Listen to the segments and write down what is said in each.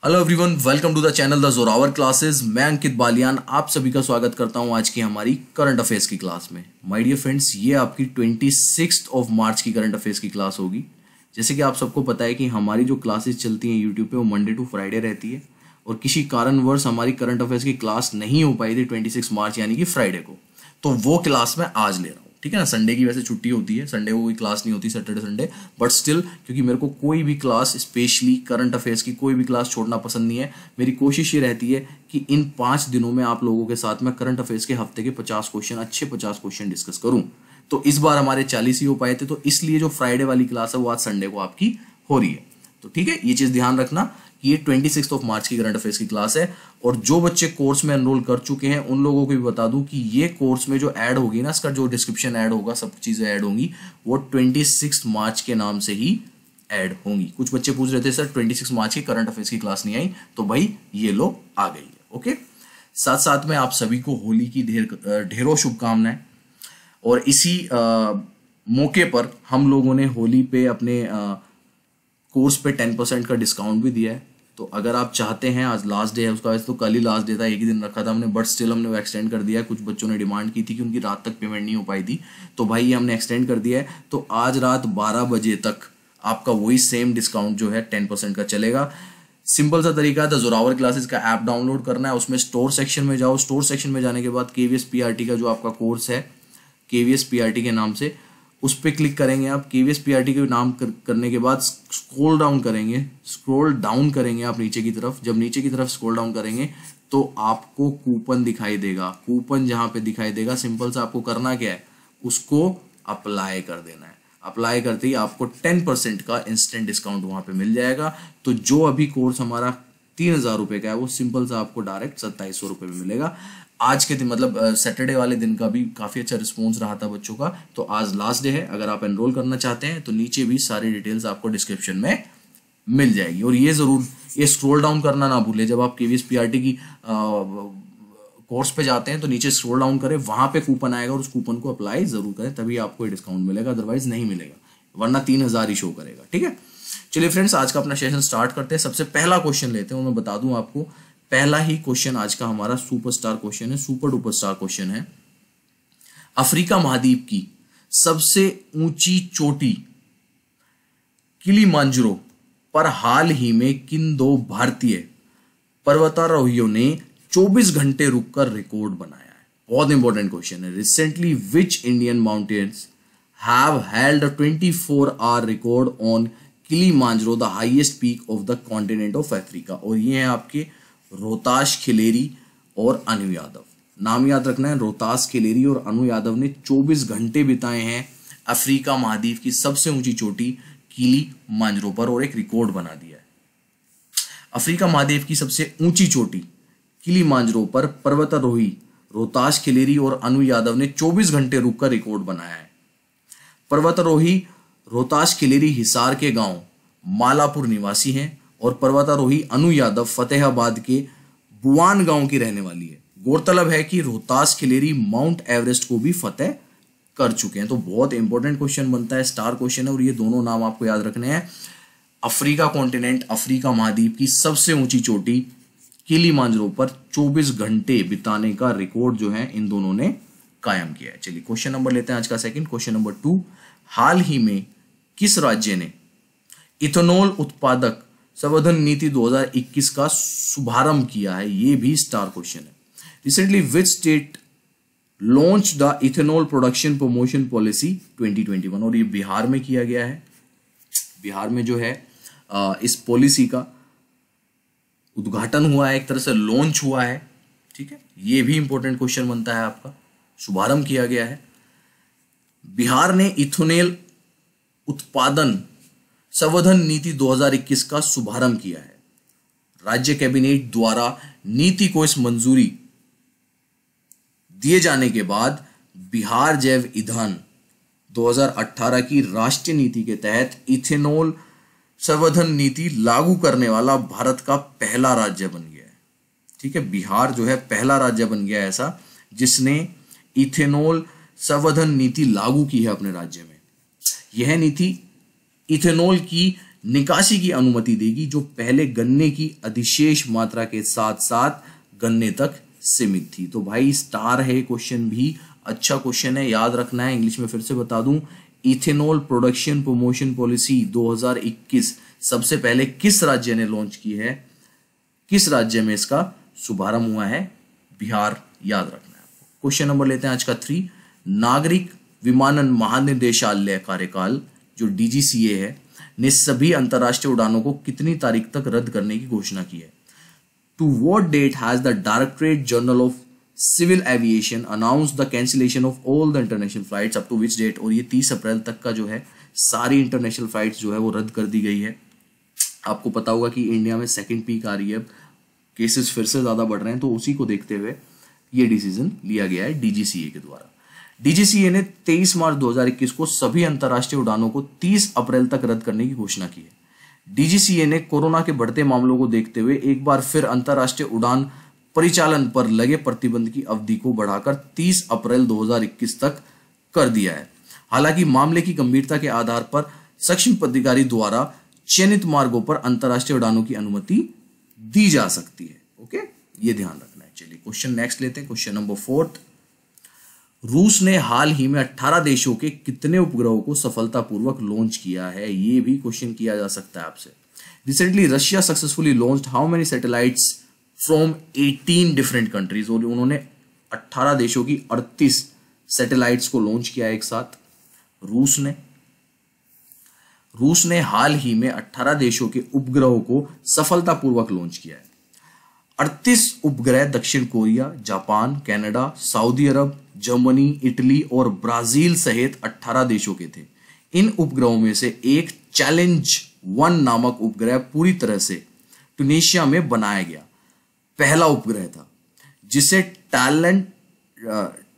Hello everyone, welcome to the channel the Zorawar classes. मैं अंकित बालियान आप सभी का स्वागत करता हूं आज की हमारी करंट अफेयर्स की क्लास में। माय डियर फ्रेंड्स, ये आपकी 26 ऑफ मार्च की करंट अफेयर्स की क्लास होगी। जैसे कि आप सबको पता है कि हमारी जो क्लासेस चलती हैं यूट्यूब पे वो मंडे टू फ्राइडे रहती है और किसी कारणवश हमारी करंट अफेयर्स की क्लास नहीं हो पाई थी 26 मार्च यानी कि फ्राइडे को, तो वो क्लास मैं आज ले रहा हूँ। ठीक है ना, संडे की वैसे छुट्टी होती है, संडे को कोई क्लास नहीं होती, सैटरडे संडे, बट स्टिल क्योंकि मेरे को कोई भी क्लास स्पेशली करंट अफेयर्स की कोई भी क्लास छोड़ना पसंद नहीं है। मेरी कोशिश ये रहती है कि इन 5 दिनों में आप लोगों के साथ मैं करंट अफेयर्स के हफ्ते के 50 क्वेश्चन, अच्छे 50 क्वेश्चन डिस्कस करूं। तो इस बार हमारे 40 ही हो पाए थे, तो इसलिए जो फ्राइडे वाली क्लास है वो आज संडे को आपकी हो रही है। तो ठीक है, ये चीज ध्यान रखना कि ये 26 ऑफ मार्च की करंट अफेयर्स की क्लास है। और जो बच्चे कोर्स में एनरोल कर चुके हैं उन लोगों को भी बता दूं कि ये कोर्स में जो ऐड होगी ना, इसका जो डिस्क्रिप्शन ऐड होगा, सब चीजें ऐड होंगी, वो 26 मार्च के नाम से ही ऐड होंगी। कुछ बच्चे पूछ रहे थे सर 26 मार्च की करंट अफेयर्स की क्लास नहीं आई, तो भाई ये लो आ गई है। ओके, साथ साथ में आप सभी को होली की ढेरों शुभकामनाएं। और इसी मौके पर हम लोगों ने होली पे अपने कोर्स पे 10% का डिस्काउंट भी दिया है। तो अगर आप चाहते हैं, आज लास्ट डे है उसका, वैसे तो कल ही लास्ट डे था, एक ही दिन रखा था हमने, बट स्टिल हमने वो एक्सटेंड कर दिया है। कुछ बच्चों ने डिमांड की थी कि उनकी रात तक पेमेंट नहीं हो पाई थी, तो भाई ये हमने एक्सटेंड कर दिया है। तो आज रात 12 बजे तक आपका वही सेम डिस्काउंट जो है 10% का चलेगा। सिंपल सा तरीका है, द जोरावर क्लासेस का ऐप डाउनलोड करना है, उसमें स्टोर सेक्शन में जाओ। स्टोर सेक्शन में जाने के बाद KVS PRT का जो आपका कोर्स है, KVS PRT के नाम से, उस पर क्लिक करेंगे आप। KVS PRT के नाम करने के बाद स्क्रॉल डाउन करेंगे आप नीचे की तरफ। जब नीचे की तरफ स्क्रॉल डाउन करेंगे तो आपको कूपन दिखाई देगा। कूपन जहां पे दिखाई देगा, सिंपल सा आपको करना क्या है, उसको अप्लाई कर देना है। अप्लाई करते ही आपको 10% का इंस्टेंट डिस्काउंट वहां पे मिल जाएगा। तो जो अभी कोर्स हमारा 3000 रुपए का है, वो सिंपल सा आपको डायरेक्ट 2700 रुपए में मिलेगा। आज के दिन मतलब सैटरडे वाले दिन का भी काफी अच्छा रिस्पॉन्स रहा था बच्चों का। तो आज लास्ट डे है, अगर आप एनरोल करना चाहते हैं तो नीचे भी सारी डिटेल्स आपको डिस्क्रिप्शन में मिल जाएगी। और ये जरूर ये स्क्रॉल डाउन करना ना भूले, जब आप KVS PRT की कोर्स पे जाते हैं तो नीचे स्क्रॉल डाउन करें, वहां पे कूपन आएगा और उस कूपन को अप्लाई जरूर करें, तभी आपको ये डिस्काउंट मिलेगा, अदरवाइज नहीं मिलेगा, वरना 3000 ही शो करेगा। ठीक है, चलिए फ्रेंड्स, आज का अपना सेशन स्टार्ट करते हैं। सबसे पहला क्वेश्चन लेते हैं, मैं बता दूं आपको, पहला ही क्वेश्चन आज का हमारा सुपरस्टार क्वेश्चन है, सुपर डुपर स्टार क्वेश्चन है। अफ्रीका महाद्वीप की सबसे ऊंची चोटी किलिमांजारो पर हाल ही में किन 2 भारतीय पर्वतारोहियों ने 24 घंटे रुककर रिकॉर्ड बनाया है? बहुत इंपॉर्टेंट क्वेश्चन है। Recently which Indian mountains have held a 24-hour record on Kilimanjaro, the highest peak of the continent of Africa? और ये है आपके रोहताश खिलेरी और अनु यादव। नाम याद रखना है, रोहताश खिलेरी और अनु यादव ने 24 घंटे बिताए हैं अफ्रीका महाद्वीप की सबसे ऊंची चोटी किलिमांजारो पर और एक रिकॉर्ड बना दिया है। अफ्रीका महाद्वीप की सबसे ऊंची चोटी किलिमांजारो पर पर्वतारोही रोहताश खिलेरी और अनु यादव ने 24 घंटे रुककर रिकॉर्ड बनाया है। पर्वतारोही रोहताश खिलेरी हिसार के गांव मालापुर निवासी हैं और पर्वतारोही अनु यादव फतेहाबाद के बुआन गांव की रहने वाली है। गौरतलब है कि रोहताश खिलेरी माउंट एवरेस्ट को भी फतेह कर चुके हैं। तो बहुत इंपॉर्टेंट क्वेश्चन बनता है, स्टार क्वेश्चन है, और ये दोनों नाम आपको याद रखने हैं। अफ्रीका कॉन्टिनेंट, अफ्रीका महाद्वीप की सबसे ऊंची चोटी किलिमांजारो पर 24 घंटे बिताने का रिकॉर्ड जो है इन दोनों ने कायम किया है। चलिए क्वेश्चन नंबर लेते हैं आज का सेकंड। क्वेश्चन नंबर 2, हाल ही में किस राज्य ने इथेनॉल उत्पादक संवर्धन नीति 2021 का शुभारंभ किया है? ये भी स्टार क्वेश्चन है। Recently which state launch the ethanol production promotion policy 2021? और ये बिहार में किया गया है। बिहार में जो है इस पॉलिसी का उद्घाटन हुआ है, एक तरह से लॉन्च हुआ है। ठीक है, ये भी इंपॉर्टेंट क्वेश्चन बनता है आपका। शुभारंभ किया गया है। बिहार ने इथेनॉल उत्पादन संवर्धन नीति 2021 का शुभारंभ किया है। राज्य कैबिनेट द्वारा नीति को इस मंजूरी दिए जाने के बाद बिहार जैव ईंधन 2018 की राष्ट्रीय नीति के तहत इथेनॉल संवर्धन नीति लागू करने वाला भारत का पहला राज्य बन गया है। ठीक है, बिहार जो है पहला राज्य बन गया है ऐसा जिसने इथेनॉल संवर्धन नीति लागू की है अपने राज्य में। यह नीति इथेनॉल की निकासी की अनुमति देगी जो पहले गन्ने की अधिशेष मात्रा के साथ साथ गन्ने तक सीमित थी। तो भाई स्टार है क्वेश्चन भी, अच्छा क्वेश्चन है, याद रखना है। इंग्लिश में फिर से बता दूं, इथेनॉल प्रोडक्शन प्रमोशन पॉलिसी 2021 सबसे पहले किस राज्य ने लॉन्च की है, किस राज्य में इसका शुभारंभ हुआ है? बिहार, याद रखना है आपको। क्वेश्चन नंबर लेते हैं आज का 3। नागरिक विमानन महानिदेशालय कार्यकाल जो डीजीसीए है ने सभी अंतरराष्ट्रीय उड़ानों को कितनी तारीख तक रद्द करने की घोषणा की है? To what date has the Directorate General of Civil Aviation announce the cancellation of all the international flights up to which date? और ये 30 अप्रैल तक का जो है सारी इंटरनेशनल फ्लाइट्स जो है वो रद्द कर दी गई है। आपको पता होगा कि इंडिया में सेकंड पीक आ रही है, केसेस फिर से ज्यादा बढ़ रहे हैं, तो उसी को देखते हुए ये डिसीजन लिया गया है डीजीसीए के द्वारा। डीजीसीए ने 23 मार्च 2021 को सभी अंतरराष्ट्रीय उड़ानों को 30 अप्रैल तक रद्द करने की घोषणा की है। डीजीसीए ने कोरोना के बढ़ते मामलों को देखते हुए एक बार फिर अंतरराष्ट्रीय उड़ान परिचालन पर लगे प्रतिबंध की अवधि को बढ़ाकर 30 अप्रैल 2021 तक कर दिया है। हालांकि मामले की गंभीरता के आधार पर सक्षम पदाधिकारी द्वारा चयनित मार्गों पर अंतरराष्ट्रीय उड़ानों की अनुमति दी जा सकती है। ओके, ये ध्यान रखना है। चलिए क्वेश्चन नेक्स्ट लेते हैं, क्वेश्चन नंबर 4। रूस ने हाल ही में 18 देशों के कितने उपग्रहों को सफलतापूर्वक लॉन्च किया है? ये भी क्वेश्चन किया जा सकता है आपसे। Recently Russia successfully launched how many satellites from 18 different countries? और उन्होंने 18 देशों की 38 सैटेलाइट्स को लॉन्च किया एक साथ। रूस ने हाल ही में 18 देशों के उपग्रहों को सफलतापूर्वक लॉन्च किया है। 38 उपग्रह दक्षिण कोरिया, जापान, कनाडा, सऊदी अरब, जर्मनी, इटली और ब्राजील सहित 18 देशों के थे। इन उपग्रहों में से एक चैलेंज 1 नामक उपग्रह पूरी तरह से ट्यूनीशिया में बनाया गया पहला उपग्रह था, जिसे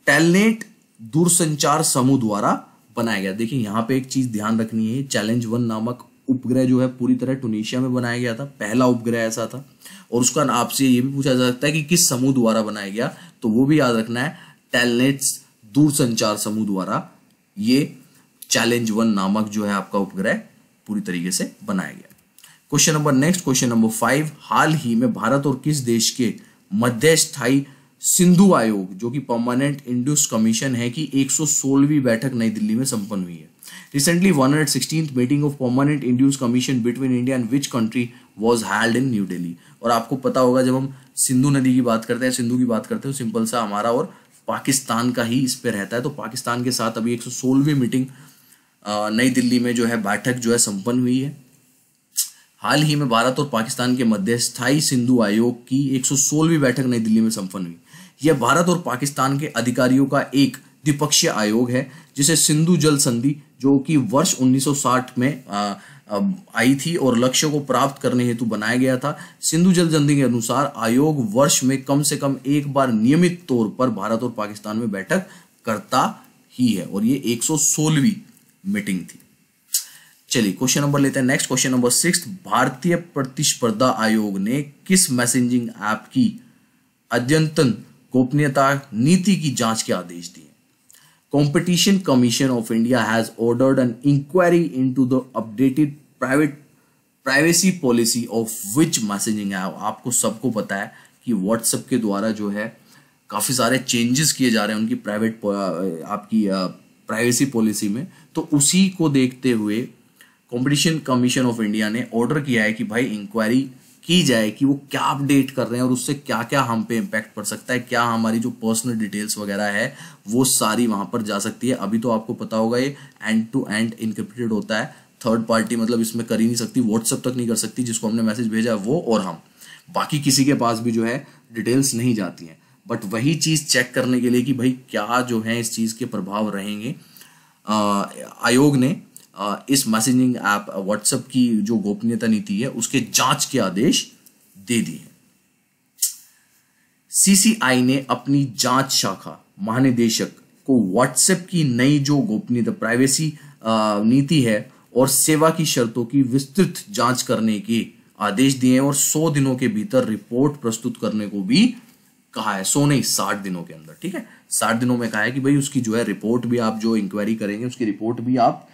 टेलनेट दूरसंचार समूह द्वारा बनाया गया। देखिए यहां पे एक चीज ध्यान रखनी है, चैलेंज 1 नामक उपग्रह जो है पूरी तरह ट्यूनीशिया में बनाया गया था, पहला उपग्रह ऐसा था। और उसका आपसे ये भी पूछा जा सकता है कि किस समूह द्वारा बनाया गया, तो वो भी याद रखना है, टेलनेट दूरसंचार समूह द्वारा ये चैलेंज 1 नामक जो है आपका उपग्रह पूरी तरीके से बनाया गया। Question number next, question number 5। हाल ही में भारत और किस देश के मध्य स्थायी सिंधु आयोग जो कि परमानेंट इंड्यूस कमीशन है की 116वीं बैठक नई दिल्ली में संपन्न हुई है? Recently 116th meeting of Permanent Induced Commission between India and which country was held in New Delhi? और आपको पता होगा जब हम सिंधु नदी की बात करते हैं, सिंधु की बात करते हैं, सिंपल सा हमारा और पाकिस्तान का ही इस पे रहता है। तो पाकिस्तान के साथ अभी 116वीं मीटिंग नई दिल्ली में जो है बैठक जो है संपन्न हुई है। हाल ही में भारत और पाकिस्तान के मध्य स्थायी सिंधु आयोग की 116वीं बैठक नई दिल्ली में संपन्न हुई। यह भारत और पाकिस्तान के अधिकारियों का एक द्विपक्षीय आयोग है जिसे सिंधु जल संधि जो कि वर्ष 1960 में आई थी और लक्ष्य को प्राप्त करने हेतु बनाया गया था। सिंधु जल संधि के अनुसार आयोग वर्ष में कम से कम एक बार नियमित तौर पर भारत और पाकिस्तान में बैठक करता ही है और ये 116वीं मीटिंग थी। चलिए क्वेश्चन नंबर लेते हैं नेक्स्ट, क्वेश्चन नंबर 6। भारतीय प्रतिस्पर्धा आयोग ने किस मैसेजिंग ऐप की अद्यतन गोपनीयता नीति की जांच के आदेश दिए? Competition Commission of India has ordered an inquiry into the updated privacy policy of which messaging app? आपको सबको पता है कि WhatsApp के द्वारा जो है काफी सारे चेंजेस किए जा रहे हैं उनकी आपकी प्राइवेसी पॉलिसी में। तो उसी को देखते हुए कंपटीशन कमीशन ऑफ इंडिया ने ऑर्डर किया है कि भाई इंक्वायरी की जाए कि वो क्या अपडेट कर रहे हैं और उससे क्या क्या हम पे इम्पैक्ट पड़ सकता है, क्या हमारी जो पर्सनल डिटेल्स वगैरह है वो सारी वहां पर जा सकती है। अभी तो आपको पता होगा ये एंड टू एंड इनक्रिप्टेड होता है, थर्ड पार्टी मतलब इसमें कर ही नहीं सकती, व्हाट्सएप तक नहीं कर सकती, जिसको हमने मैसेज भेजा है वो और हम, बाकी किसी के पास भी जो है डिटेल्स नहीं जाती हैं। बट वही चीज चेक करने के लिए कि भाई क्या जो है इस चीज के प्रभाव रहेंगे, आयोग ने इस मैसेजिंग ऐप व्हाट्सएप की जो गोपनीयता नीति है उसके जांच के आदेश दे दिए। सीसीआई ने अपनी जांच शाखा महानिदेशक को व्हाट्सएप की नई जो गोपनीयता प्राइवेसी नीति है और सेवा की शर्तों की विस्तृत जांच करने के आदेश दिए और 100 दिनों के भीतर रिपोर्ट प्रस्तुत करने को भी कहा है। 100 नहीं 60 दिनों के अंदर, ठीक है, 60 दिनों में कहा है कि भाई उसकी जो है रिपोर्ट भी आप जो इंक्वायरी करेंगे उसकी रिपोर्ट भी आप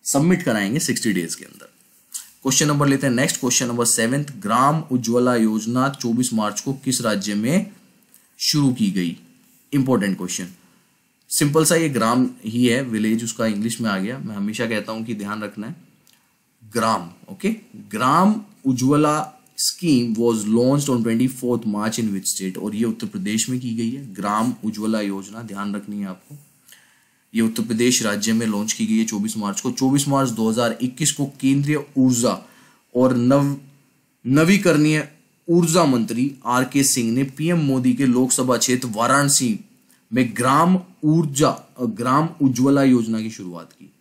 सबमिट कराएंगे 60 डेज के अंदर। क्वेश्चन नंबर लेते हैं नेक्स्ट, क्वेश्चन नंबर 7, ग्राम उज्ज्वला योजना 24 मार्च को किस राज्य में शुरू की गई? इंपॉर्टेंट क्वेश्चन, सिंपल सा, ये ग्राम ही है, विलेज उसका इंग्लिश में आ गया। मैं हमेशा कहता हूं कि ध्यान रखना है Gram, okay. Gram Ujjwala scheme was launched on 24 March in which state? और ये उत्तर प्रदेश में की गई है। ग्राम उज्ज्वला योजना, ध्यान रखनी है आपको, ये उत्तर प्रदेश राज्य में लॉन्च की गई है 24 मार्च को। 24 मार्च 2021 को केंद्रीय ऊर्जा और नवीकरणीय ऊर्जा मंत्री आर.के. सिंह ने पीएम मोदी के लोकसभा क्षेत्र वाराणसी में ग्राम उज्ज्वला योजना की शुरुआत की।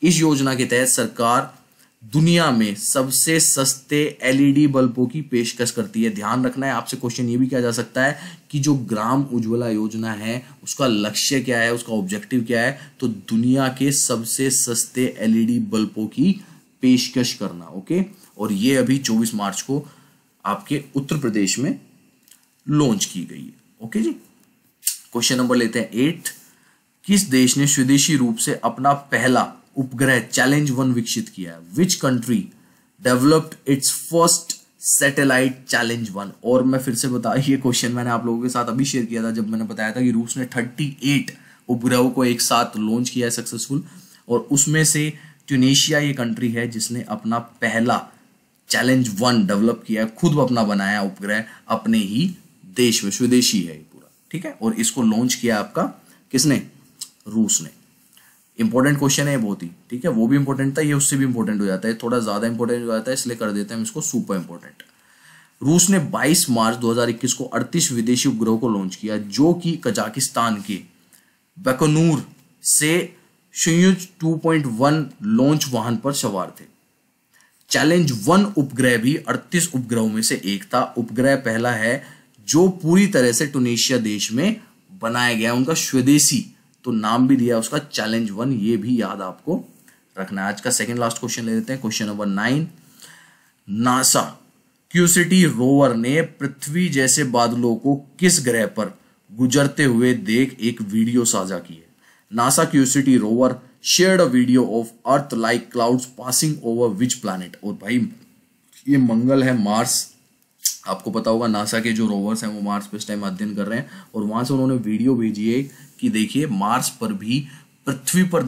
इस योजना के तहत सरकार दुनिया में सबसे सस्ते एलईडी बल्बों की पेशकश करती है। ध्यान रखना है, आपसे क्वेश्चन ये भी किया जा सकता है कि जो ग्राम उज्ज्वला योजना है उसका लक्ष्य क्या है, उसका ऑब्जेक्टिव क्या है? तो दुनिया के सबसे सस्ते एलईडी बल्बों की पेशकश करना, ओके। और ये अभी 24 मार्च को आपके उत्तर प्रदेश में लॉन्च की गई है, ओके जी। क्वेश्चन नंबर लेते हैं 8, किस देश ने स्वदेशी रूप से अपना पहला उपग्रह चैलेंज 1 विकसित किया है? Which country developed it's first satellite challenge 1? और मैं फिर से बता, ये क्वेश्चन मैंने आप लोगों के साथ अभी शेयर किया था जब मैंने बताया था कि रूस ने 38 उपग्रहों को एक साथ लॉन्च किया है सक्सेसफुल, और उसमें से ट्यूनीशिया ये कंट्री है जिसने अपना पहला चैलेंज 1 डेवलप किया है, खुद अपना बनाया उपग्रह अपने ही देश में, स्वदेशी है ये पूरा, ठीक है। और इसको लॉन्च किया आपका किसने? रूस ने। इंपॉर्टेंट क्वेश्चन है बहुत ही, ठीक है, वो भी इंपॉर्टेंट था, ये उससे भी इंपॉर्टेंट हो जाता है, थोड़ा ज्यादा इंपॉर्टेंट हो जाता है, इसलिए कर देते हैं हम इसको सुपर इंपॉर्टेंट। रूस ने 22 मार्च 2021 को 38 विदेशी उपग्रहों को लॉन्च किया जो कि कजाकिस्तान के बैकोनूर से सोयूज 2.1 लॉन्च वाहन पर सवार थे। चैलेंज 1 उपग्रह भी 38 उपग्रहों में से एक था। उपग्रह पहला है जो पूरी तरह से ट्यूनीशिया देश में बनाया गया, उनका स्वदेशी, तो नाम भी दिया उसका चैलेंज 1, ये भी याद आपको रखना है। आज का सेकंड लास्ट क्वेश्चन ले लेते हैं, question number 9, NASA curiosity rover ने पृथ्वी जैसे बादलों को किस ग्रह पर गुजरते हुए देख एक वीडियो साझा की है? NASA curiosity rover shared a video of earth like clouds passing over which planet? और भाई ये मंगल है, मार्स, आपको पता होगा नासा के जो रोवर्स हैं वो मार्स पे इस टाइम अध्ययन कर रहे हैं, और वहां से उन्होंने वीडियो भेजी है कि देखिए मार्स पर भी पृथ्वी पर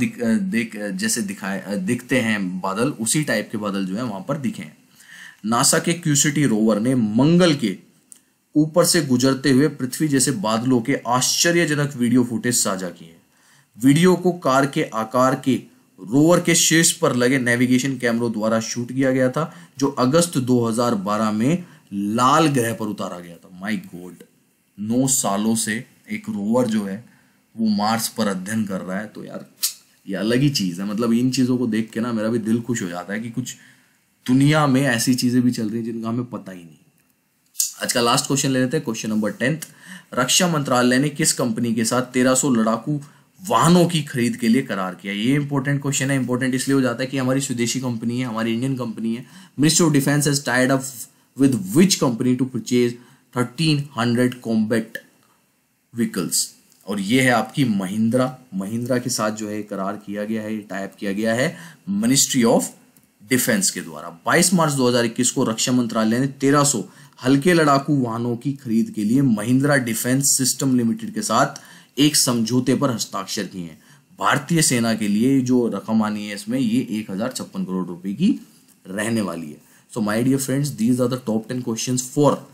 जैसे दिखते हैं बादल, उसी टाइप के बादल जो है वहां पर दिखे हैं। नासा के क्यूरियोसिटी रोवर ने मंगल के ऊपर से गुजरते हुए पृथ्वी जैसे बादलों के आश्चर्यजनक वीडियो फुटेज साझा किए हैं। वीडियो को कार के आकार के रोवर के शीर्ष पर लगे नेविगेशन कैमरों द्वारा शूट किया गया था, जो अगस्त 2012 में लाल ग्रह पर उतारा गया था। माय गॉड, 9 सालों से एक रोवर जो है वो मार्स पर अध्ययन कर रहा है, तो यार ये अलग ही चीज है। मतलब इन चीजों को देख के ना मेरा भी दिल खुश हो जाता है कि कुछ दुनिया में ऐसी चीजें भी चल रही हैं जिनका हमें पता ही नहीं। आज का लास्ट क्वेश्चन ले लेते हैं, क्वेश्चन नंबर 10, रक्षा मंत्रालय ने किस कंपनी के साथ 1300 लड़ाकू वाहनों की खरीद के लिए करार किया? ये इंपॉर्टेंट क्वेश्चन है। इंपॉर्टेंट इसलिए हो जाता है कि हमारी स्वदेशी कंपनी है, हमारी इंडियन कंपनी है। Ministry of Defence has tied up with which company to purchase 1300 combat vehicles? और ये है आपकी महिंद्रा के साथ जो है करार किया गया है, टाइप किया गया है मिनिस्ट्री ऑफ डिफेंस के द्वारा। 22 मार्च 2021 को रक्षा मंत्रालय ने 1300 हल्के लड़ाकू वाहनों की खरीद के लिए महिंद्रा डिफेंस सिस्टम लिमिटेड के साथ एक समझौते पर हस्ताक्षर किए हैं। भारतीय सेना के लिए जो रकम आनी है इसमें ये 1056 करोड़ रुपए की रहने वाली है। So my dear friends, these are the top 10 questions for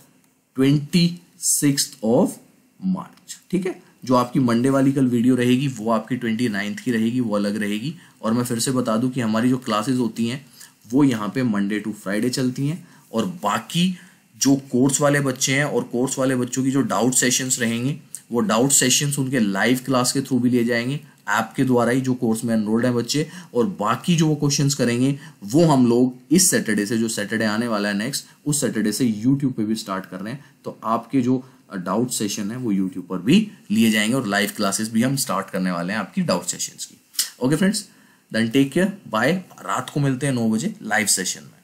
26th of March. ठीक है, जो आपकी मंडे वाली कल वीडियो रहेगी वो आपकी 29th की रहेगी, वो अलग रहेगी। और मैं फिर से बता दूं कि हमारी जो क्लासेस होती हैं वो यहाँ पे मंडे टू फ्राइडे चलती हैं, और बाकी जो कोर्स वाले बच्चे हैं और कोर्स वाले बच्चों की जो डाउट सेशंस रहेंगे वो डाउट सेशंस उनके लाइव क्लास के थ्रू भी लिए जाएंगे, ऐप के द्वारा ही, जो कोर्स में एनरोल्ड है बच्चे। और बाकी जो वो क्वेश्चंस करेंगे वो हम लोग इस सैटरडे से, जो सैटरडे आने वाला है नेक्स्ट, उस सैटरडे से यूट्यूब पे भी स्टार्ट कर रहे हैं। तो आपके जो डाउट सेशन है वो यूट्यूब पर भी लिए जाएंगे, और लाइव क्लासेस भी हम स्टार्ट करने वाले हैं आपकी डाउट सेशंस की। Okay friends, then take care, bye. रात को मिलते हैं 9 बजे लाइव सेशन में।